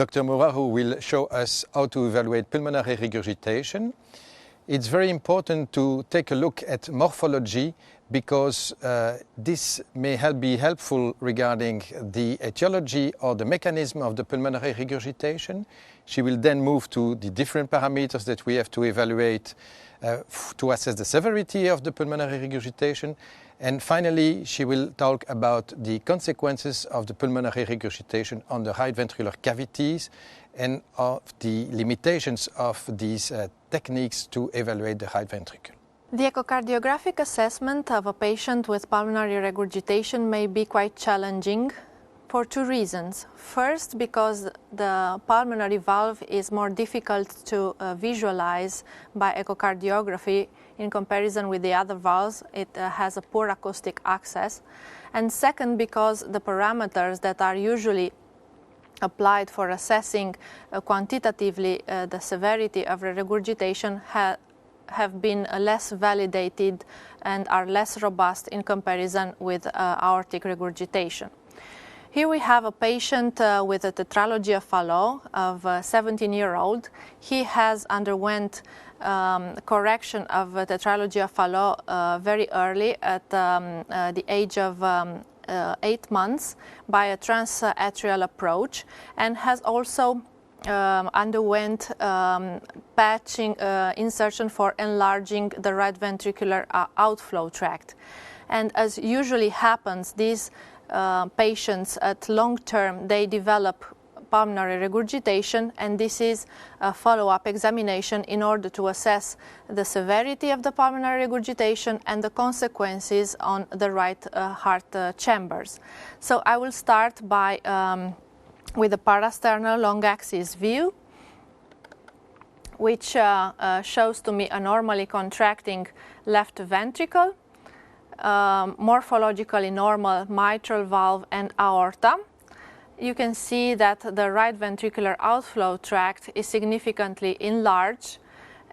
Dr. Moura, who will show us how to evaluate pulmonary regurgitation. It's very important to take a look at morphology because this may be helpful regarding the etiology or the mechanism of the pulmonary regurgitation. She will then move to the different parameters that we have to evaluate to assess the severity of the pulmonary regurgitation. And finally, she will talk about the consequences of the pulmonary regurgitation on the right ventricular cavities and of the limitations of these techniques to evaluate the right ventricle. The echocardiographic assessment of a patient with pulmonary regurgitation may be quite challenging for two reasons. First, because the pulmonary valve is more difficult to visualize by echocardiography in comparison with the other valves. It has a poor acoustic access. And second, because the parameters that are usually applied for assessing quantitatively the severity of regurgitation have been less validated and are less robust in comparison with aortic regurgitation. Here we have a patient with a tetralogy of Fallot of a 17-year-old. He has underwent correction of tetralogy of Fallot very early at the age of 8 months by a transatrial approach, and has also underwent patching insertion for enlarging the right ventricular outflow tract. And as usually happens, these patients at long term, they develop pulmonary regurgitation, and this is a follow-up examination in order to assess the severity of the pulmonary regurgitation and the consequences on the right heart chambers. So I will start by with a parasternal long axis view, which shows to me a normally contracting left ventricle, morphologically normal mitral valve and aorta. You can see that the right ventricular outflow tract is significantly enlarged,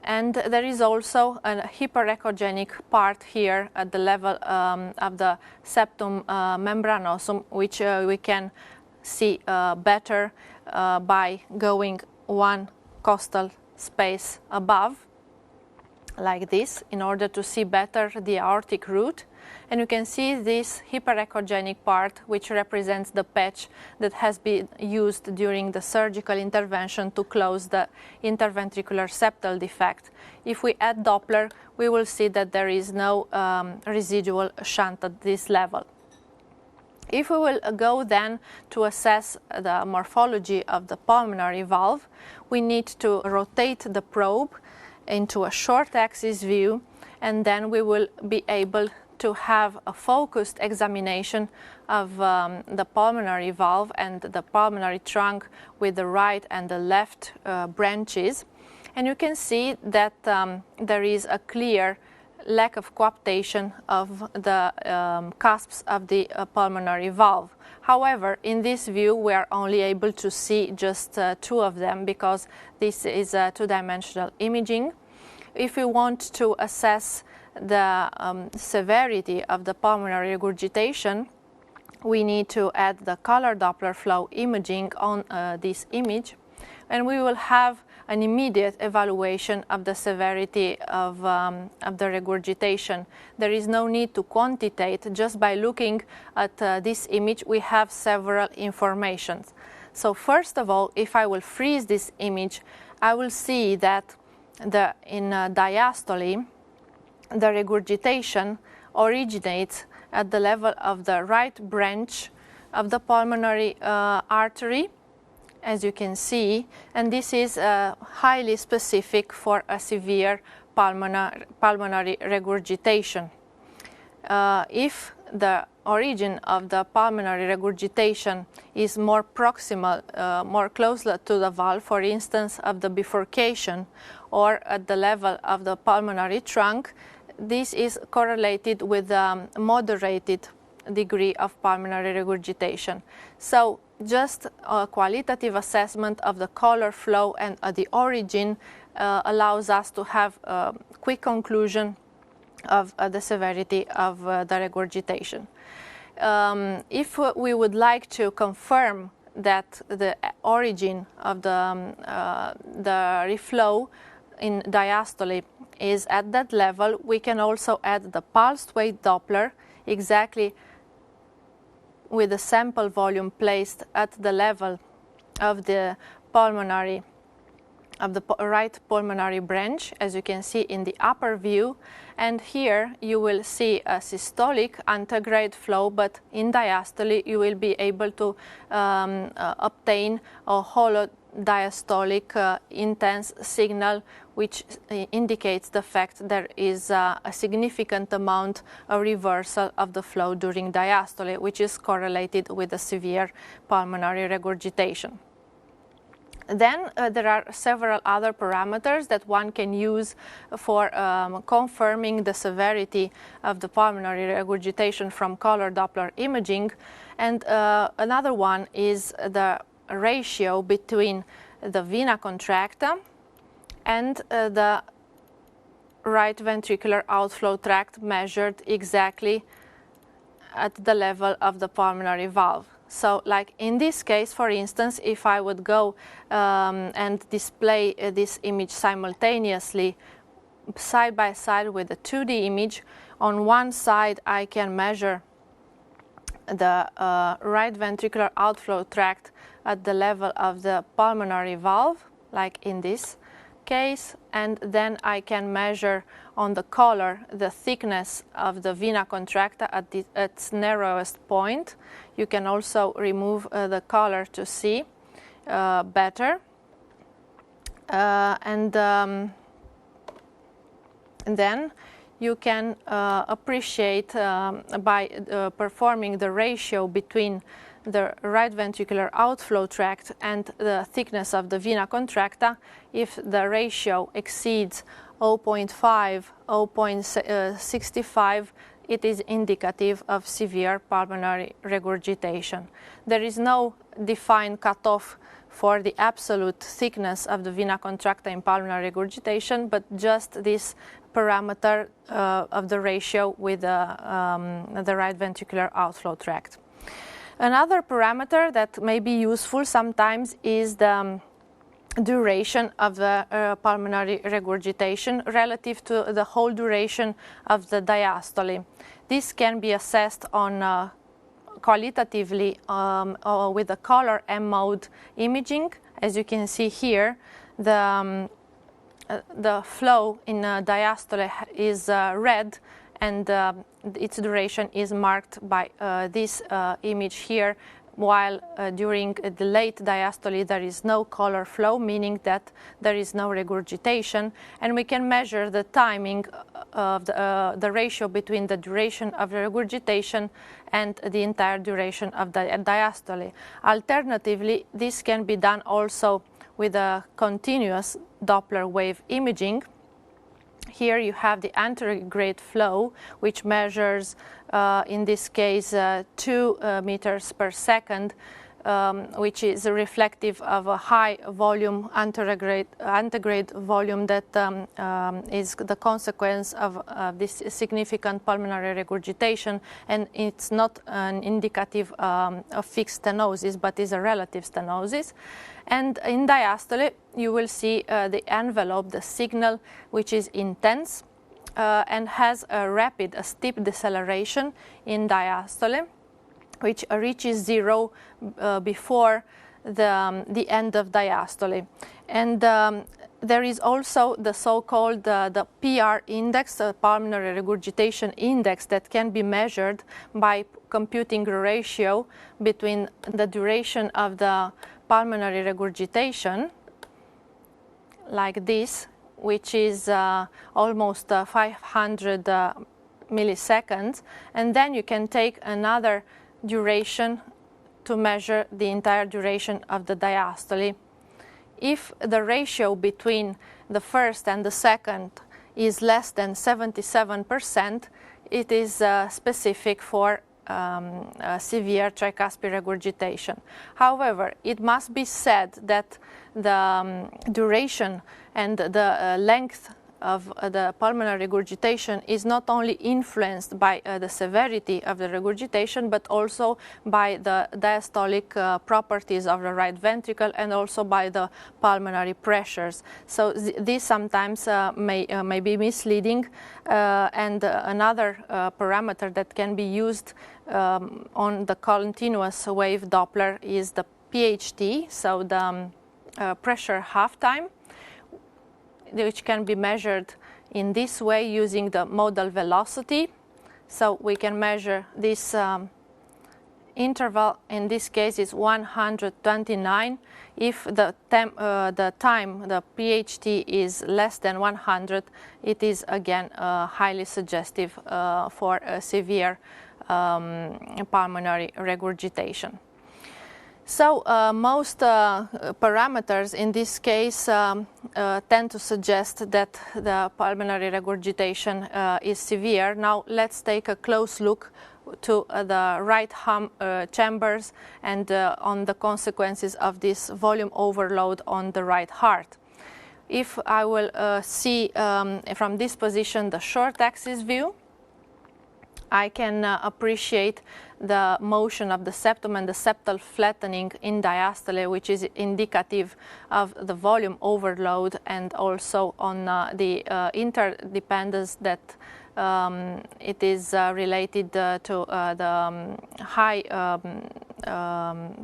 and there is also a hyperechogenic part here at the level of the septum membranosum, which we can see better by going one costal space above, like this, in order to see better the aortic root. And you can see this hyperechogenic part, which represents the patch that has been used during the surgical intervention to close the interventricular septal defect. If we add Doppler, we will see that there is no residual shunt at this level. If we will go then to assess the morphology of the pulmonary valve, we need to rotate the probe into a short axis view, and then we will be able to have a focused examination of the pulmonary valve and the pulmonary trunk with the right and the left branches. And you can see that there is a clear lack of coaptation of the cusps of the pulmonary valve. However, in this view, we are only able to see just two of them because this is two-dimensional imaging. If we want to assess the severity of the pulmonary regurgitation, we need to add the color Doppler flow imaging on this image, and we will have an immediate evaluation of the severity of the regurgitation. There is no need to quantitate. Just by looking at this image, we have several informations. So first of all, if I will freeze this image, I will see that in diastole, the regurgitation originates at the level of the right branch of the pulmonary artery, as you can see, and this is highly specific for a severe pulmonary regurgitation. If the origin of the pulmonary regurgitation is more proximal, more closer to the valve, for instance, of the bifurcation, or at the level of the pulmonary trunk, this is correlated with a moderated degree of pulmonary regurgitation. So just a qualitative assessment of the color flow and the origin allows us to have a quick conclusion of the severity of the regurgitation. If we would like to confirm that the origin of the reflow in diastole is at that level, we can also add the pulsed wave Doppler exactly with the sample volume placed at the level of the pulmonary, of the right pulmonary branch, as you can see in the upper view. And here you will see a systolic antegrade flow, but in diastole you will be able to obtain a hollow diastolic intense signal, which indicates the fact there is a significant amount of reversal of the flow during diastole, which is correlated with a severe pulmonary regurgitation. Then there are several other parameters that one can use for confirming the severity of the pulmonary regurgitation from color Doppler imaging. And another one is the ratio between the vena contracta and the right ventricular outflow tract measured exactly at the level of the pulmonary valve. So like in this case, for instance, if I would go and display this image simultaneously side by side with the 2D image, on one side I can measure the right ventricular outflow tract at the level of the pulmonary valve, like in this case, and then I can measure on the collar the thickness of the vena contracta at its narrowest point. You can also remove the collar to see better. And then you can appreciate by performing the ratio between the right ventricular outflow tract and the thickness of the vena contracta. If the ratio exceeds 0.5, 0.65, it is indicative of severe pulmonary regurgitation. There is no defined cutoff for the absolute thickness of the vena contracta in pulmonary regurgitation, but just this parameter of the ratio with the right ventricular outflow tract. Another parameter that may be useful sometimes is the duration of the pulmonary regurgitation relative to the whole duration of the diastole. This can be assessed on qualitatively with the color M-mode imaging. As you can see here, the flow in diastole is red, and its duration is marked by this image here, while during the late diastole there is no color flow, meaning that there is no regurgitation, and we can measure the timing of the ratio between the duration of regurgitation and the entire duration of the diastole. Alternatively, this can be done also with a continuous Doppler wave imaging. Here you have the anterograde flow, which measures, in this case, 2 meters per second, which is reflective of a high volume antegrade volume that is the consequence of this significant pulmonary regurgitation, and it's not an indicative of fixed stenosis, but is a relative stenosis. And in diastole, you will see the envelope, the signal, which is intense and has a steep deceleration in diastole, which reaches 0 before the end of diastole. And there is also the so-called the PR index, the pulmonary regurgitation index, that can be measured by computing a ratio between the duration of the pulmonary regurgitation, like this, which is almost 500 milliseconds, and then you can take another duration to measure the entire duration of the diastole. If the ratio between the first and the second is less than 77%, it is specific for severe tricuspid regurgitation. However, it must be said that the duration and the length of the pulmonary regurgitation is not only influenced by the severity of the regurgitation, but also by the diastolic properties of the right ventricle and also by the pulmonary pressures. So this sometimes may be misleading, and another parameter that can be used on the continuous wave Doppler is the PHT, so the pressure half time, which can be measured in this way using the modal velocity. So we can measure this interval, in this case is 129. If the PHT is less than 100, it is again highly suggestive for a severe pulmonary regurgitation. So most parameters in this case tend to suggest that the pulmonary regurgitation is severe. Now let's take a close look to the right chambers and on the consequences of this volume overload on the right heart. If I will see from this position the short axis view, I can appreciate the motion of the septum and the septal flattening in diastole, which is indicative of the volume overload and also on the interdependence that it is related to the high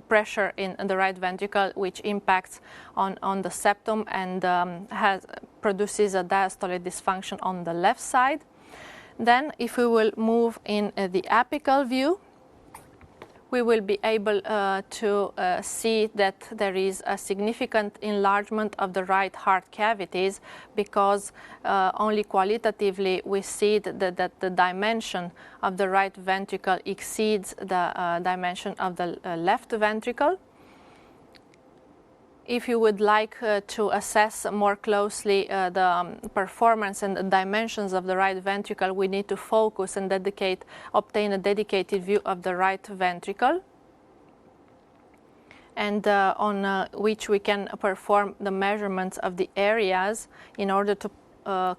pressure in the right ventricle, which impacts on the septum and produces a diastolic dysfunction on the left side. Then if we will move in the apical view, we will be able to see that there is a significant enlargement of the right heart cavities, because only qualitatively we see that the dimension of the right ventricle exceeds the dimension of the left ventricle. If you would like to assess more closely the performance and the dimensions of the right ventricle, we need to focus and obtain a dedicated view of the right ventricle, and on which we can perform the measurements of the areas in order to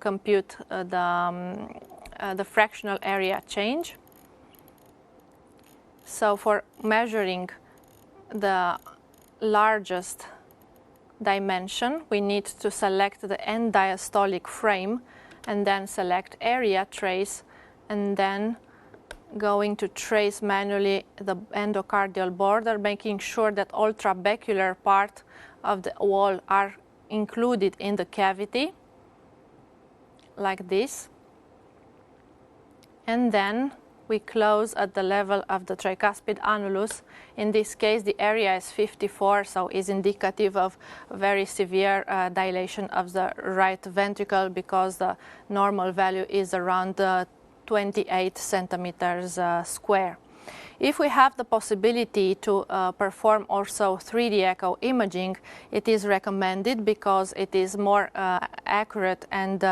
compute the fractional area change. So for measuring the largest dimension, we need to select the end diastolic frame and then select area trace, and then going to trace manually the endocardial border, making sure that all trabecular part of the wall are included in the cavity, like this. And then we close at the level of the tricuspid annulus. In this case, the area is 54, so is indicative of very severe dilation of the right ventricle, because the normal value is around 28 centimeters square. If we have the possibility to perform also 3D echo imaging, it is recommended because it is more accurate and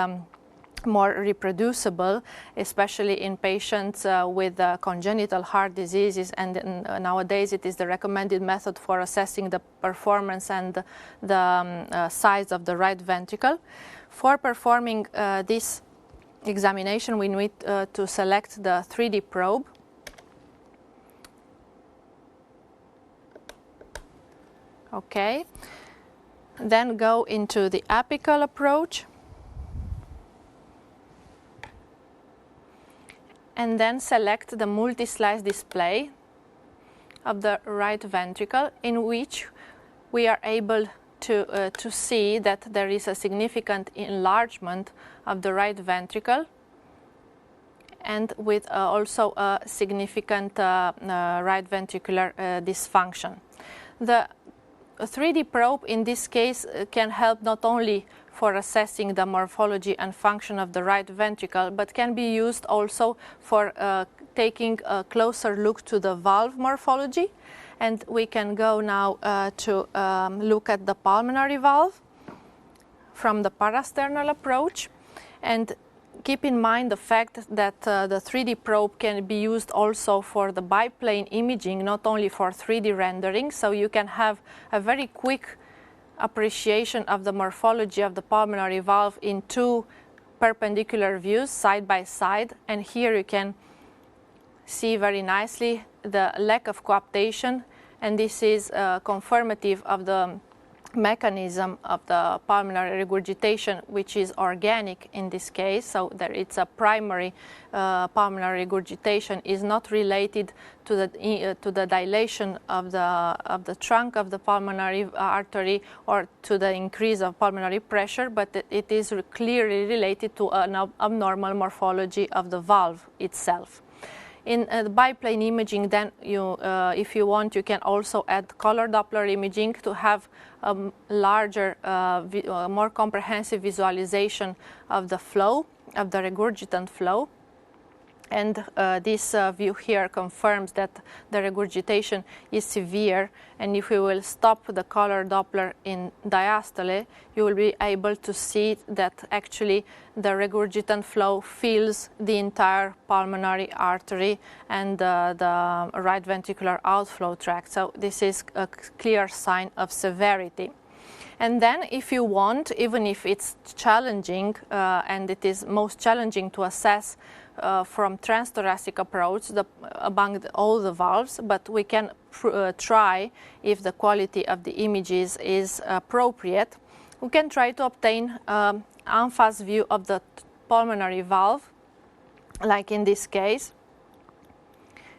more reproducible, especially in patients with congenital heart diseases, and nowadays it is the recommended method for assessing the performance and the size of the right ventricle. For performing this examination, we need to select the 3D probe. Okay, then go into the apical approach, and then select the multi-slice display of the right ventricle, in which we are able to see that there is a significant enlargement of the right ventricle, and with also a significant right ventricular dysfunction. The 3D probe in this case can help not only for assessing the morphology and function of the right ventricle, but can be used also for taking a closer look to the valve morphology. And we can go now to look at the pulmonary valve from the parasternal approach. And keep in mind the fact that the 3D probe can be used also for the biplane imaging, not only for 3D rendering. So you can have a very quick appreciation of the morphology of the pulmonary valve in two perpendicular views side by side, and here you can see very nicely the lack of coaptation, and this is confirmative of the mechanism of the pulmonary regurgitation, which is organic in this case. So there it's a primary pulmonary regurgitation, is not related to the dilation of the trunk of the pulmonary artery or to the increase of pulmonary pressure, but it is clearly related to an abnormal morphology of the valve itself. In biplane imaging, then if you want, you can also add color Doppler imaging to have a larger, more comprehensive visualization of the flow, of the regurgitant flow. And this view here confirms that the regurgitation is severe, and if we will stop the color Doppler in diastole, you will be able to see that actually the regurgitant flow fills the entire pulmonary artery and the right ventricular outflow tract. So this is a clear sign of severity. And then if you want, even if it's challenging, and it is most challenging to assess from transthoracic approach among all the valves, but we can try, if the quality of the images is appropriate, we can try to obtain en face view of the pulmonary valve, like in this case.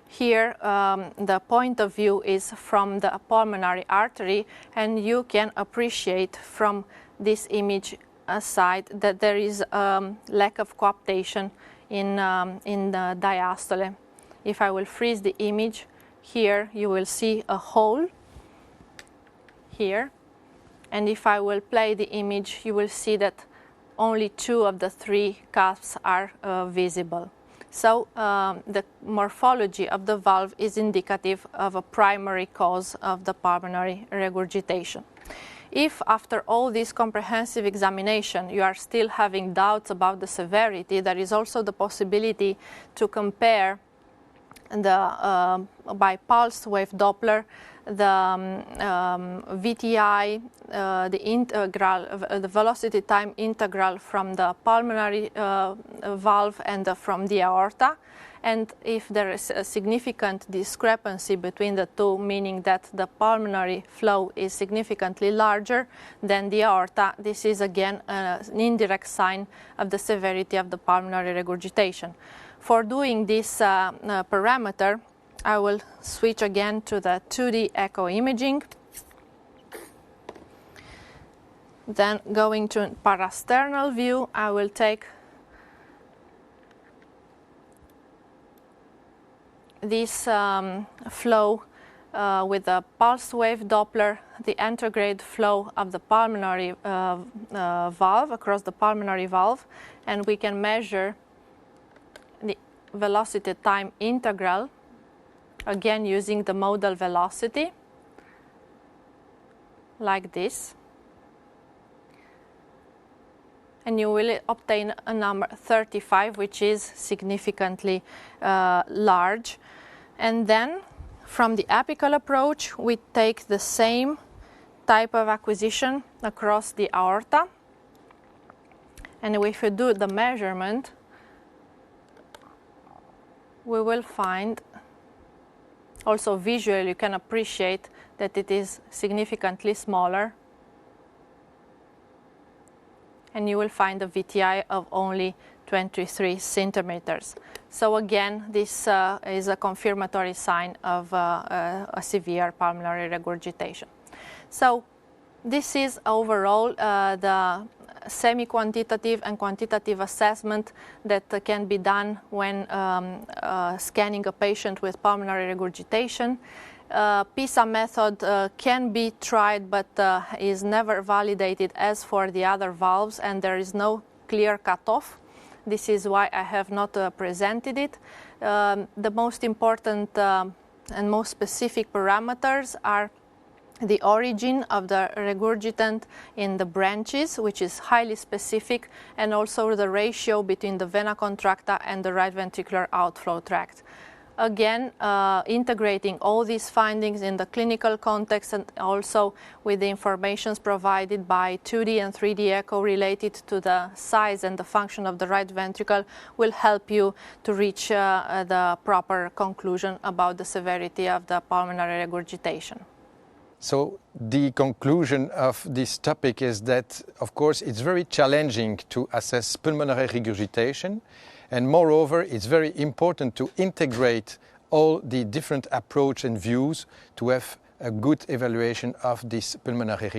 Here the point of view is from the pulmonary artery, and you can appreciate from this image aside that there is lack of coaptation in the diastole. If I will freeze the image, here you will see a hole here, and if I will play the image, you will see that only 2 of the 3 cusps are visible. So the morphology of the valve is indicative of a primary cause of the pulmonary regurgitation. If after all this comprehensive examination you are still having doubts about the severity, there is also the possibility to compare by pulsed wave Doppler the VTI, the velocity time integral from the pulmonary valve and from the aorta. And if there is a significant discrepancy between the two, meaning that the pulmonary flow is significantly larger than the aorta, this is again an indirect sign of the severity of the pulmonary regurgitation. For doing this parameter, I will switch again to the 2D echo imaging. Then going to parasternal view, I will take this flow with a pulse wave Doppler, the antegrade flow of the pulmonary valve, across the pulmonary valve, and we can measure the velocity time integral, again using the modal velocity, like this. And you will obtain a number 35, which is significantly large. And then from the apical approach, we take the same type of acquisition across the aorta. And if we do the measurement, we will find, also visually you can appreciate that it is significantly smaller. And you will find a VTI of only 23 centimeters. So again, this is a confirmatory sign of a severe pulmonary regurgitation. So this is overall the semi-quantitative and quantitative assessment that can be done when scanning a patient with pulmonary regurgitation. PISA method can be tried, but is never validated as for the other valves, and there is no clear cutoff. This is why I have not presented it. The most important and most specific parameters are the origin of the regurgitant in the branches, which is highly specific, and also the ratio between the vena contracta and the right ventricular outflow tract. Again, integrating all these findings in the clinical context and also with the information provided by 2D and 3D echo related to the size and the function of the right ventricle will help you to reach the proper conclusion about the severity of the pulmonary regurgitation. So the conclusion of this topic is that, of course, it's very challenging to assess pulmonary regurgitation, and moreover, it's very important to integrate all the different approaches and views to have a good evaluation of this pulmonary regurgitation.